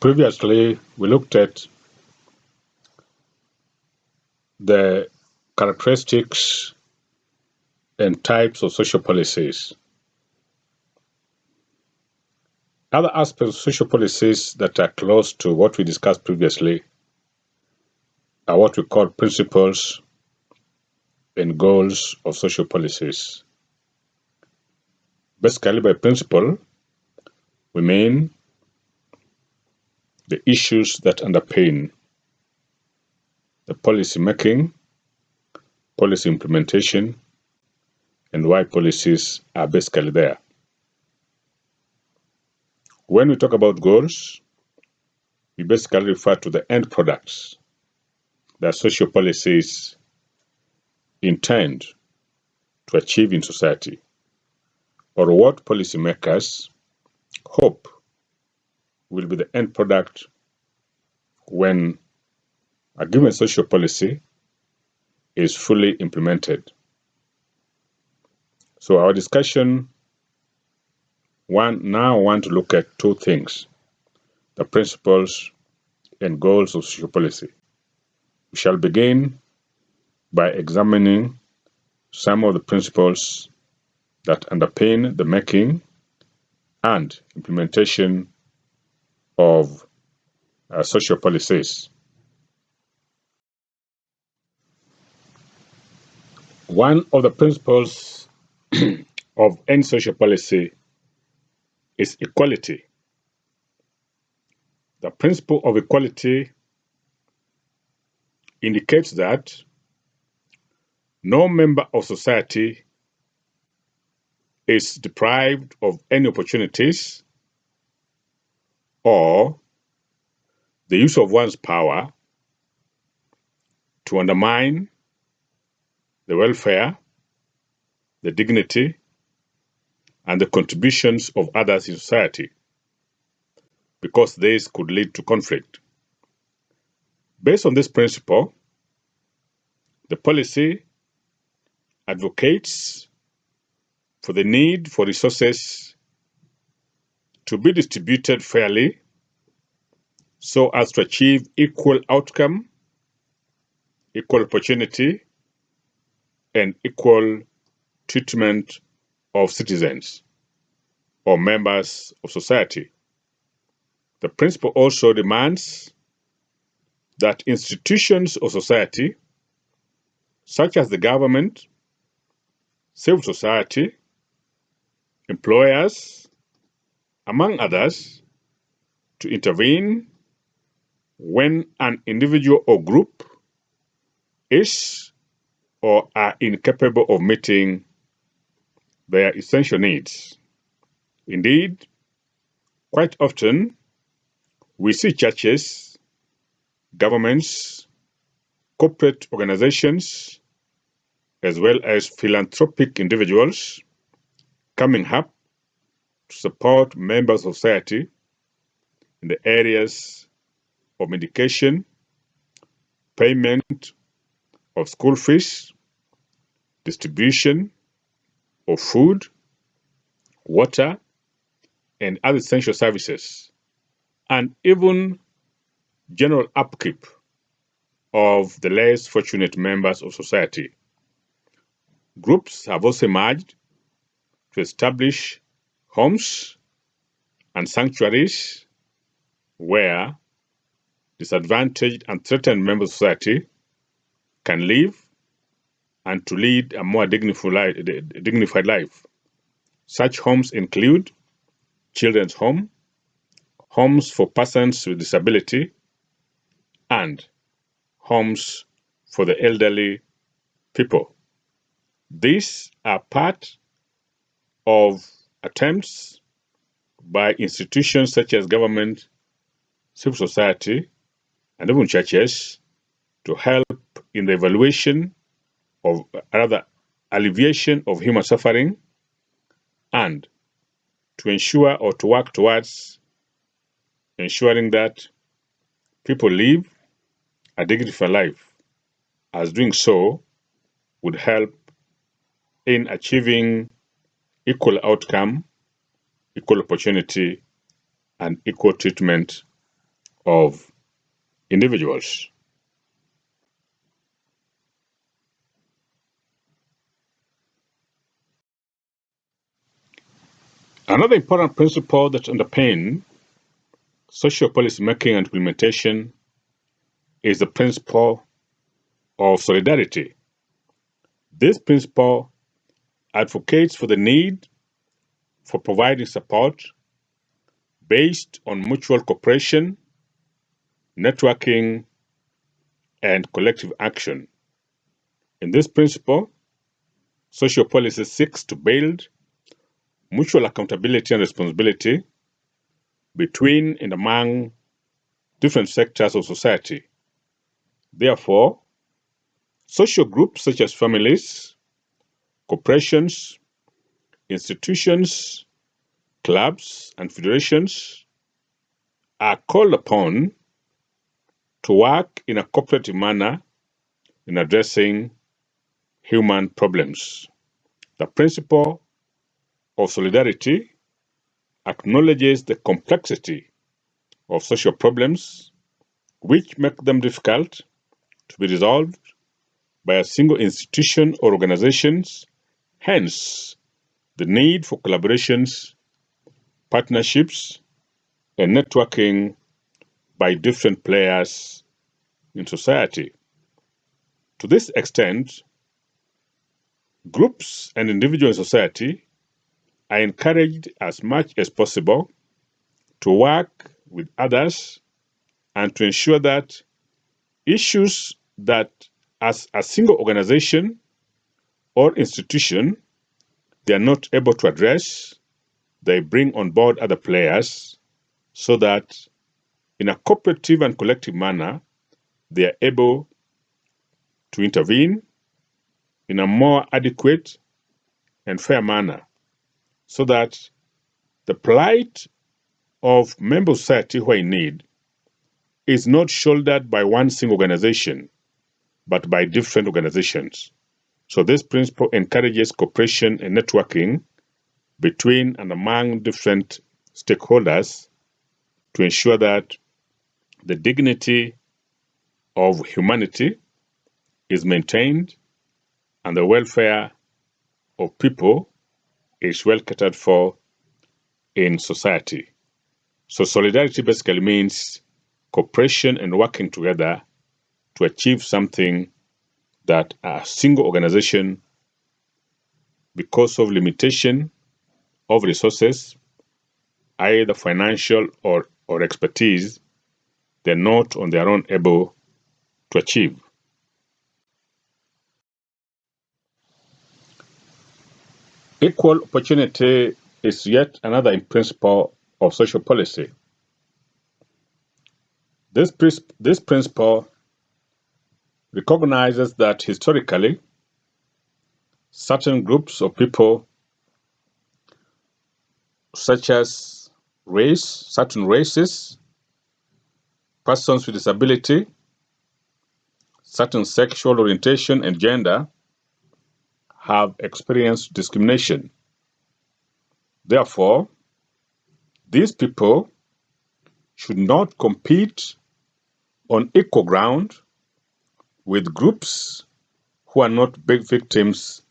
Previously, we looked at the characteristics and types of social policies. Other aspects of social policies that are close to what we discussed previously are what we call principles and goals of social policies. Basically, by principle, we mean the issues that underpin the policy making, policy implementation, and why policies are basically there. When we talk about goals, we basically refer to the end products that social policies intend to achieve in society, or what policymakers hope will be the end product when a given social policy is fully implemented. So our discussion now want to look at two things: the principles and goals of social policy. We shall begin by examining some of the principles that underpin the making and implementation of social policies. One of the principles of any social policy is equality. The principle of equality indicates that no member of society is deprived of any opportunities or the use of one's power to undermine the welfare, the dignity, and the contributions of others in society, because this could lead to conflict. Based on this principle, the policy advocates for the need for resources to be distributed fairly so as to achieve equal outcome, equal opportunity, and equal treatment of citizens or members of society. The principle also demands that institutions of society, such as the government, civil society, employers, among others, to intervene when an individual or group is or are incapable of meeting their essential needs. Indeed, quite often, we see churches, governments, corporate organizations, as well as philanthropic individuals coming up to support members of society in the areas of medication, payment of school fees, distribution of food, water, and other essential services, and even general upkeep of the less fortunate members of society. Groups have also emerged to establish homes and sanctuaries where disadvantaged and threatened members of society can live and to lead a more dignified life. Such homes include children's home, homes for persons with disability, and homes for the elderly people. These are part of attempts by institutions such as government, civil society, and even churches to help in the alleviation of human suffering and to ensure or to work towards ensuring that people live a dignified life, as doing so would help in achieving equal outcome, equal opportunity, and equal treatment of individuals. Another important principle that underpins social policy making and implementation is the principle of solidarity. This principle advocates for the need for providing support based on mutual cooperation, networking, and collective action. In this principle, social policy seeks to build mutual accountability and responsibility between and among different sectors of society. Therefore, social groups such as families, corporations, institutions, clubs, and federations are called upon to work in a cooperative manner in addressing human problems. The principle of solidarity acknowledges the complexity of social problems which make them difficult to be resolved by a single institution or organizations, hence the need for collaborations, partnerships, and networking by different players in society. To this extent, groups and individuals in society are encouraged as much as possible to work with others and to ensure that issues that as a single organization or institution they are not able to address, they bring on board other players so that in a cooperative and collective manner, they are able to intervene in a more adequate and fair manner so that the plight of member society who are in need is not shouldered by one single organization, but by different organizations. So this principle encourages cooperation and networking between and among different stakeholders to ensure that the dignity of humanity is maintained and the welfare of people is well catered for in society. So solidarity basically means cooperation and working together to achieve something that a single organization, because of limitation of resources, either financial or expertise, they're not on their own able to achieve. Equal opportunity is yet another principle of social policy. This principle recognizes that historically, certain groups of people, such as certain races, persons with disability, certain sexual orientation, and gender, have experienced discrimination. Therefore, these people should not compete on equal ground with groups who are not big victims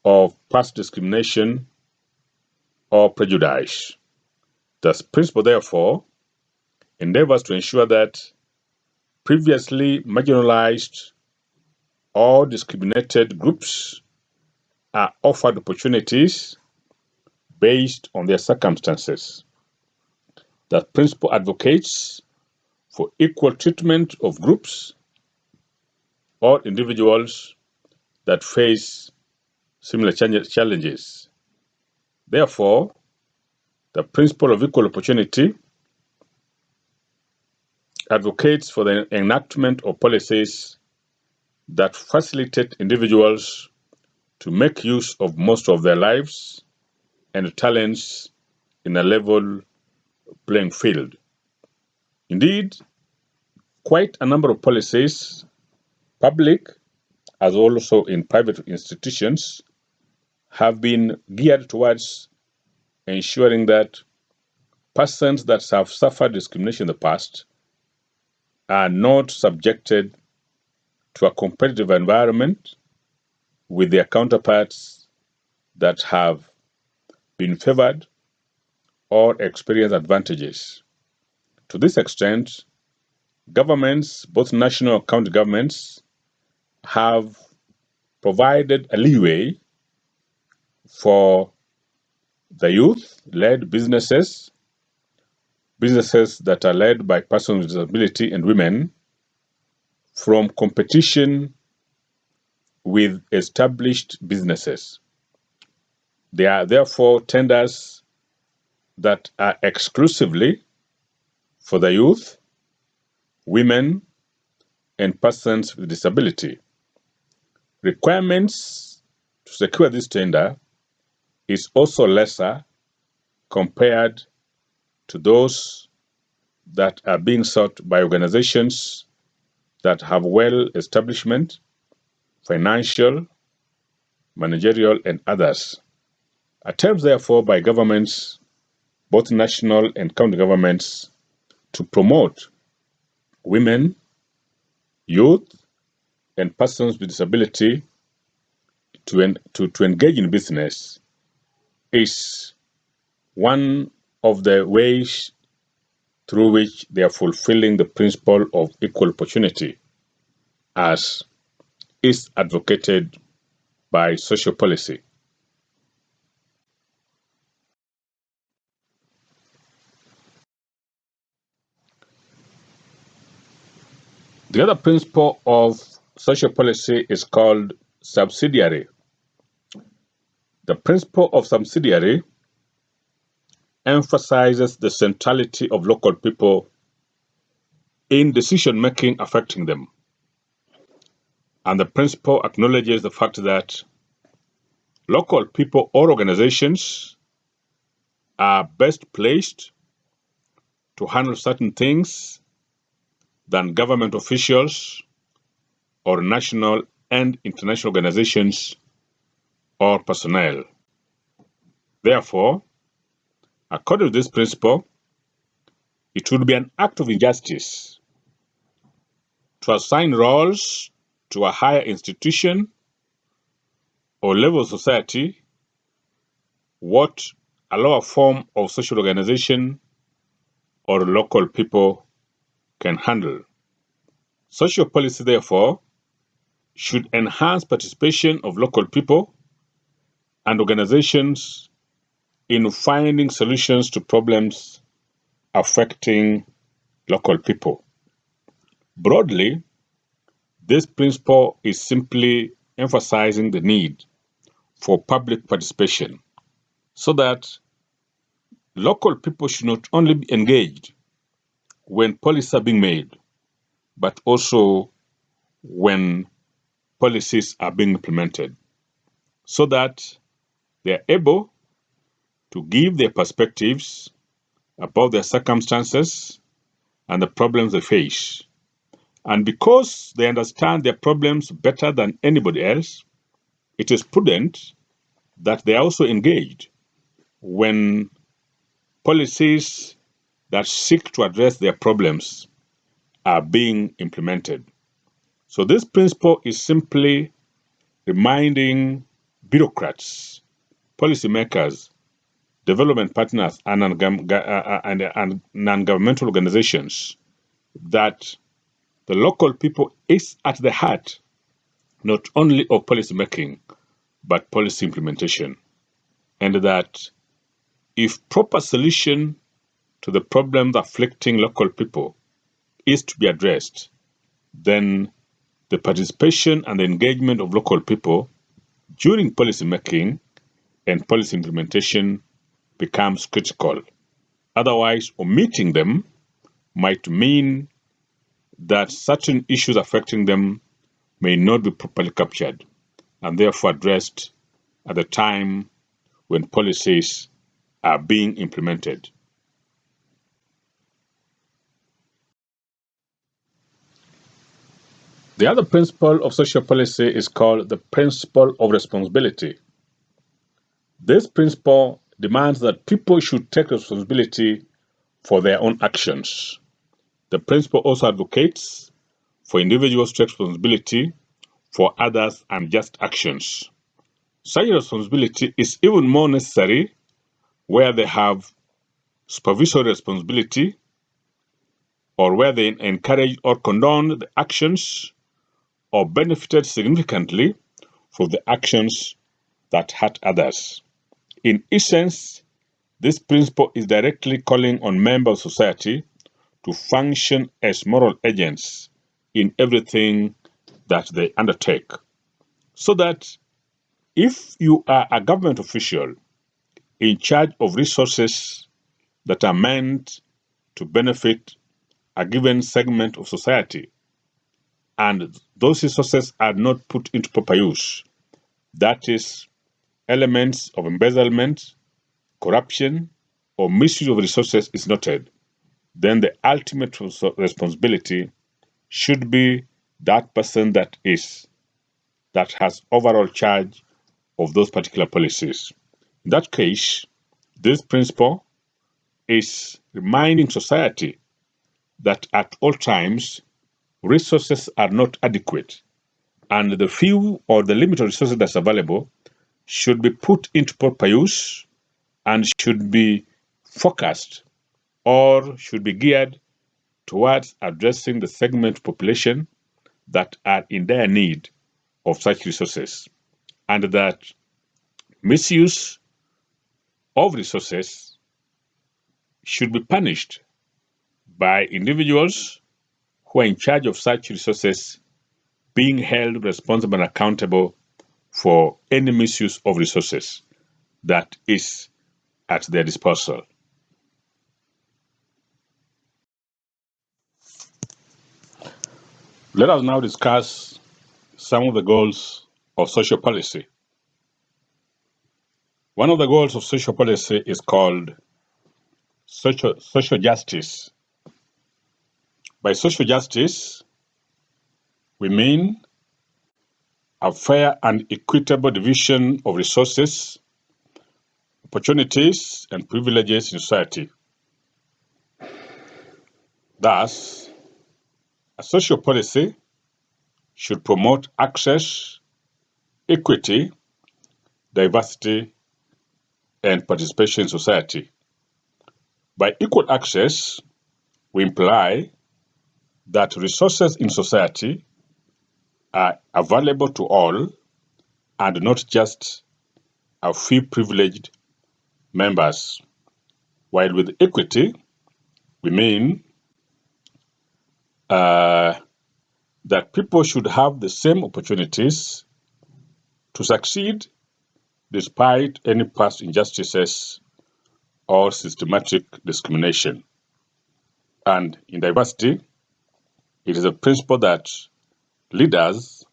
of past discrimination or prejudice. The principle, therefore, endeavors to ensure that previously marginalized or discriminated groups are offered opportunities based on their circumstances. The principle advocates for equal treatment of groups or individuals that face similar challenges. Therefore, the principle of equal opportunity advocates for the enactment of policies that facilitate individuals to make use of most of their lives and talents in a level playing field. Indeed, quite a number of policies, public as also in private institutions, have been geared towards ensuring that persons that have suffered discrimination in the past are not subjected to a competitive environment with their counterparts that have been favored or experience advantages. To this extent, governments, both national and county governments, have provided a leeway for the youth-led businesses that are led by persons with disability and women, from competition with established businesses. There are therefore tenders that are exclusively for the youth, women, and persons with disability. Requirements to secure this tender is also lesser compared to those that are being sought by organizations that have well establishment, financial, managerial, and others. Attempts, therefore, by governments, both national and county governments, to promote women, youth, and persons with disability to engage in business is one of the ways through which they are fulfilling the principle of equal opportunity as is advocated by social policy. The other principle of social policy is called subsidiary. The principle of subsidiary emphasizes the centrality of local people in decision making affecting them. And the principle acknowledges the fact that local people or organizations are best placed to handle certain things than government officials or national and international organizations or personnel. Therefore, according to this principle, it would be an act of injustice to assign roles to a higher institution or level of society what a lower form of social organization or local people can handle. Social policy, therefore, should enhance participation of local people and organizations in finding solutions to problems affecting local people. Broadly, this principle is simply emphasizing the need for public participation so that local people should not only be engaged when policies are being made, but also when policies are being implemented, so that they are able to give their perspectives about their circumstances and the problems they face. And because they understand their problems better than anybody else, it is prudent that they are also engaged when policies that seek to address their problems are being implemented. So this principle is simply reminding bureaucrats, policymakers, development partners, and non-governmental organizations that the local people is at the heart not only of policy making, but policy implementation. And that if proper solution to the problems afflicting local people is to be addressed, then the participation and the engagement of local people during policy making and policy implementation becomes critical. Otherwise, omitting them might mean that certain issues affecting them may not be properly captured and therefore addressed at the time when policies are being implemented. The other principle of social policy is called the principle of responsibility. This principle demands that people should take responsibility for their own actions The principle also advocates for individuals to take responsibility for others' unjust actions. Such responsibility is even more necessary where they have supervisory responsibility or where they encourage or condone the actions or benefited significantly from the actions that hurt others. In essence, this principle is directly calling on members of society to function as moral agents in everything that they undertake. So that if you are a government official in charge of resources that are meant to benefit a given segment of society, and those resources are not put into proper use, that is, elements of embezzlement, corruption, or misuse of resources is noted, then the ultimate responsibility should be that person that has overall charge of those particular policies. In that case, this principle is reminding society that at all times resources are not adequate, and the few or the limited resources that's available should be put into proper use and should be focused or should be geared towards addressing the segment population that are in dire need of such resources, and that misuse of resources should be punished by individuals who are in charge of such resources being held responsible and accountable for any misuse of resources that is at their disposal. Let us now discuss some of the goals of social policy. One of the goals of social policy is called social justice. By social justice, we mean a fair and equitable division of resources, opportunities, and privileges in society. Thus, a social policy should promote access, equity, diversity, and participation in society. By equal access, we imply that resources in society are available to all and not just a few privileged members. While with equity, we mean that people should have the same opportunities to succeed despite any past injustices or systematic discrimination. And in diversity, it is a principle that leaders,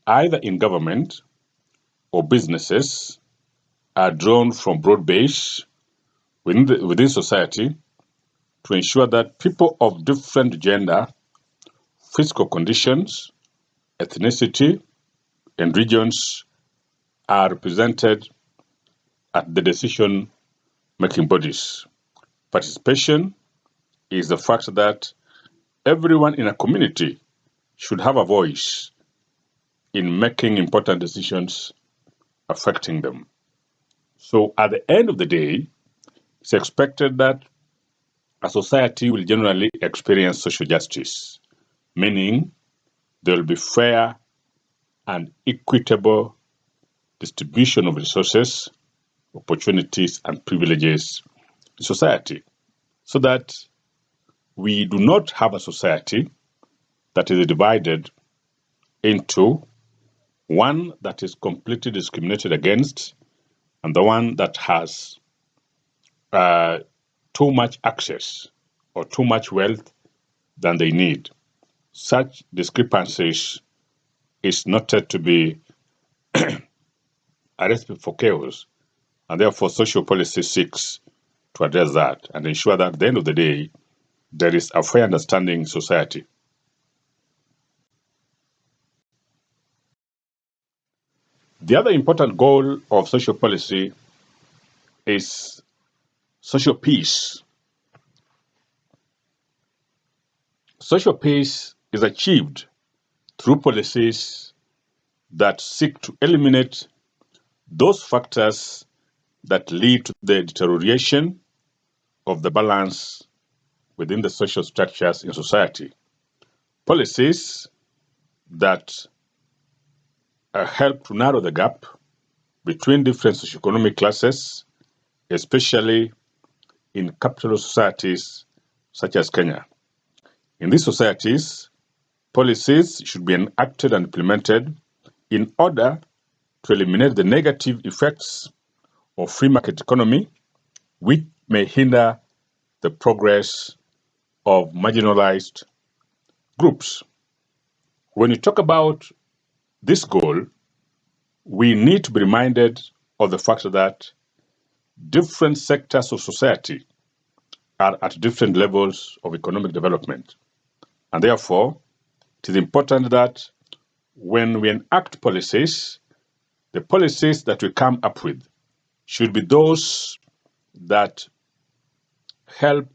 either in government or businesses, are drawn from broad base within society to ensure that people of different gender, physical conditions, ethnicity, and regions are represented at the decision-making bodies. Participation is the fact that everyone in a community should have a voice in making important decisions affecting them. So at the end of the day, it's expected that a society will generally experience social justice, meaning there will be fair and equitable distribution of resources, opportunities, and privileges in society, so that we do not have a society that is divided into one that is completely discriminated against and the one that has too much access or too much wealth than they need. Such discrepancies is noted to be a recipe for chaos, and therefore social policy seeks to address that and ensure that at the end of the day, there is a fair understanding in society. The other important goal of social policy is social peace. Social peace is achieved through policies that seek to eliminate those factors that lead to the deterioration of the balance within the social structures in society. Policies that help to narrow the gap between different socioeconomic classes, especially in capitalist societies such as Kenya. In these societies, policies should be enacted and implemented in order to eliminate the negative effects of free market economy, which may hinder the progress of marginalized groups. When you talk about this goal, we need to be reminded of the fact that different sectors of society are at different levels of economic development. And therefore, it is important that when we enact policies, the policies that we come up with should be those that help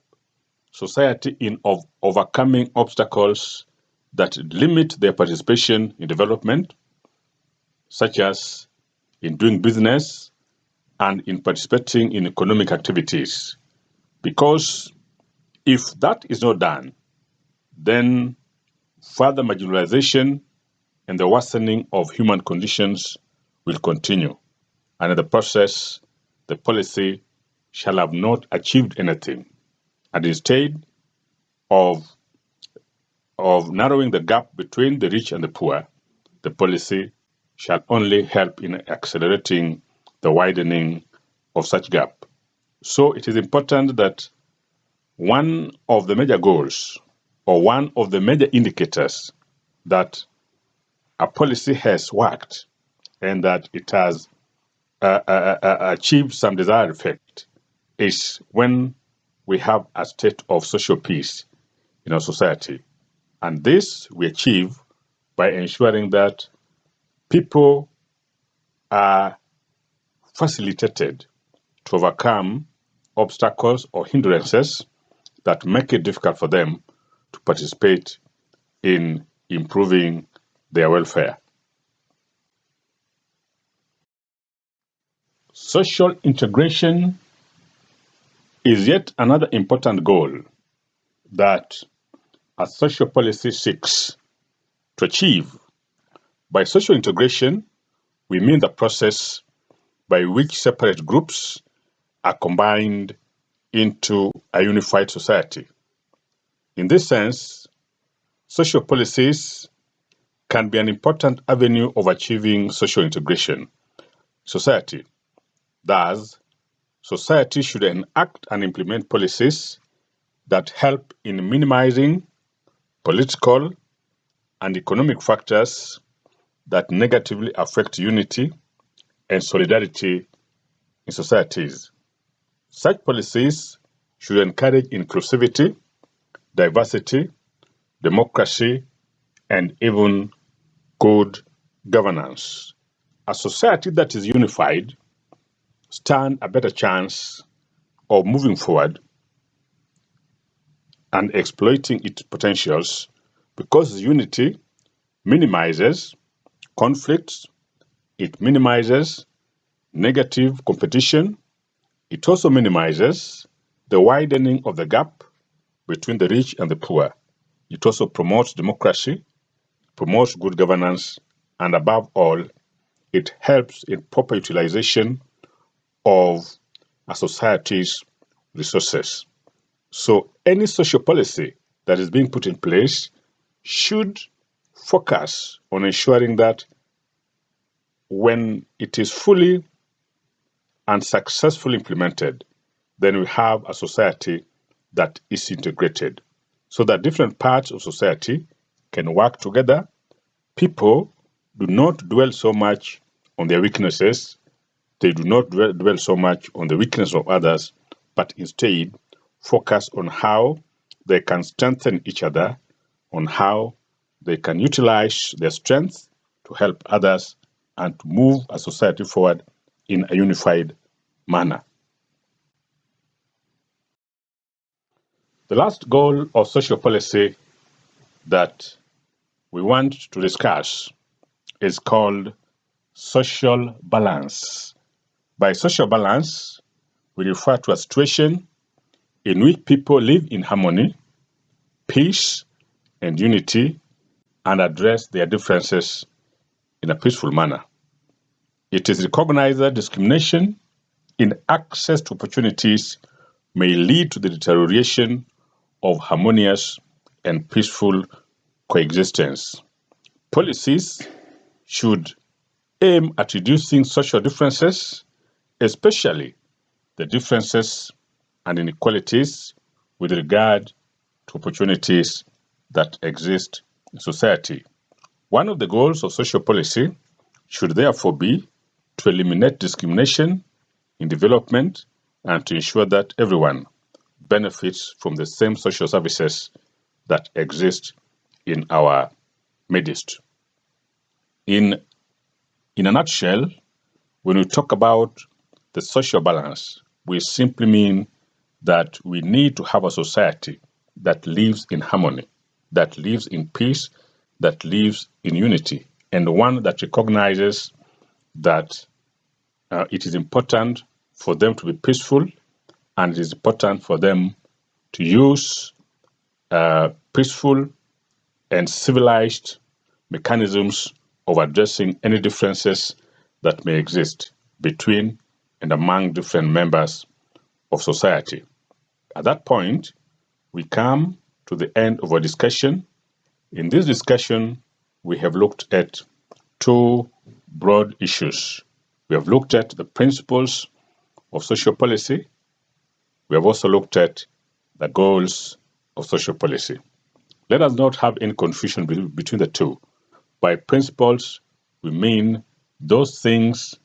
society in overcoming obstacles that limit their participation in development, such as in doing business and in participating in economic activities. Because if that is not done, then further marginalization and the worsening of human conditions will continue. And in the process, the policy shall have not achieved anything. And instead of narrowing the gap between the rich and the poor, the policy shall only help in accelerating the widening of such gap. So it is important that one of the major goals or one of the major indicators that a policy has worked and that it has achieved some desired effect is when we have a state of social peace in our society. And this we achieve by ensuring that people are facilitated to overcome obstacles or hindrances that make it difficult for them to participate in improving their welfare. Social integration is yet another important goal that a social policy seeks to achieve. By social integration, we mean the process by which separate groups are combined into a unified society. In this sense, social policies can be an important avenue of achieving social integration. Society. Thus, society should enact and implement policies that help in minimizing political and economic factors that negatively affect unity and solidarity in societies. Such policies should encourage inclusivity, diversity, democracy, and even good governance. A society that is unified stands a better chance of moving forward and exploiting its potentials because unity minimizes conflicts, it minimizes negative competition, it also minimizes the widening of the gap between the rich and the poor. It also promotes democracy, promotes good governance, and above all, it helps in proper utilization of a society's resources. So any social policy that is being put in place should focus on ensuring that when it is fully and successfully implemented, then we have a society that is integrated so that different parts of society can work together. People do not dwell so much on their weaknesses. They do not dwell so much on the weakness of others, but instead focus on how they can strengthen each other, on how they can utilize their strengths to help others and to move a society forward in a unified manner. The last goal of social policy that we want to discuss is called social balance. By social balance, we refer to a situation in which people live in harmony, peace, and unity and address their differences in a peaceful manner. It is recognized that discrimination in access to opportunities may lead to the deterioration of harmonious and peaceful coexistence. Policies should aim at reducing social differences, especially the differences and inequalities with regard to opportunities that exist in society. One of the goals of social policy should therefore be to eliminate discrimination in development and to ensure that everyone benefits from the same social services that exist in our midst. In a nutshell, when we talk about the social balance, we simply mean that we need to have a society that lives in harmony, that lives in peace, that lives in unity, and one that recognizes that it is important for them to be peaceful and it is important for them to use peaceful and civilized mechanisms of addressing any differences that may exist between and among different members of society. At that point, we come to the end of our discussion. In this discussion, we have looked at two broad issues. We have looked at the principles of social policy. We have also looked at the goals of social policy. Let us not have any confusion between the two. By principles, we mean those things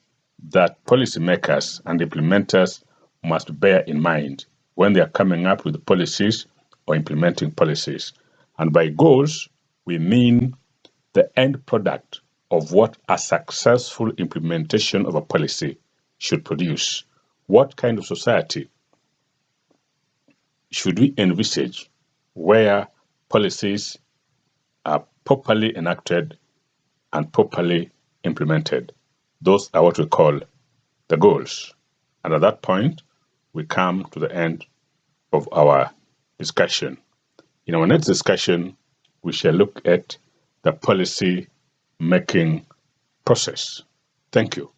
that policymakers and implementers must bear in mind when they are coming up with policies or implementing policies. And by goals, we mean the end product of what a successful implementation of a policy should produce. What kind of society should we envisage where policies are properly enacted and properly implemented? Those are what we call the goals. And at that point, we come to the end of our discussion. In our next discussion, we shall look at the policy making process. Thank you.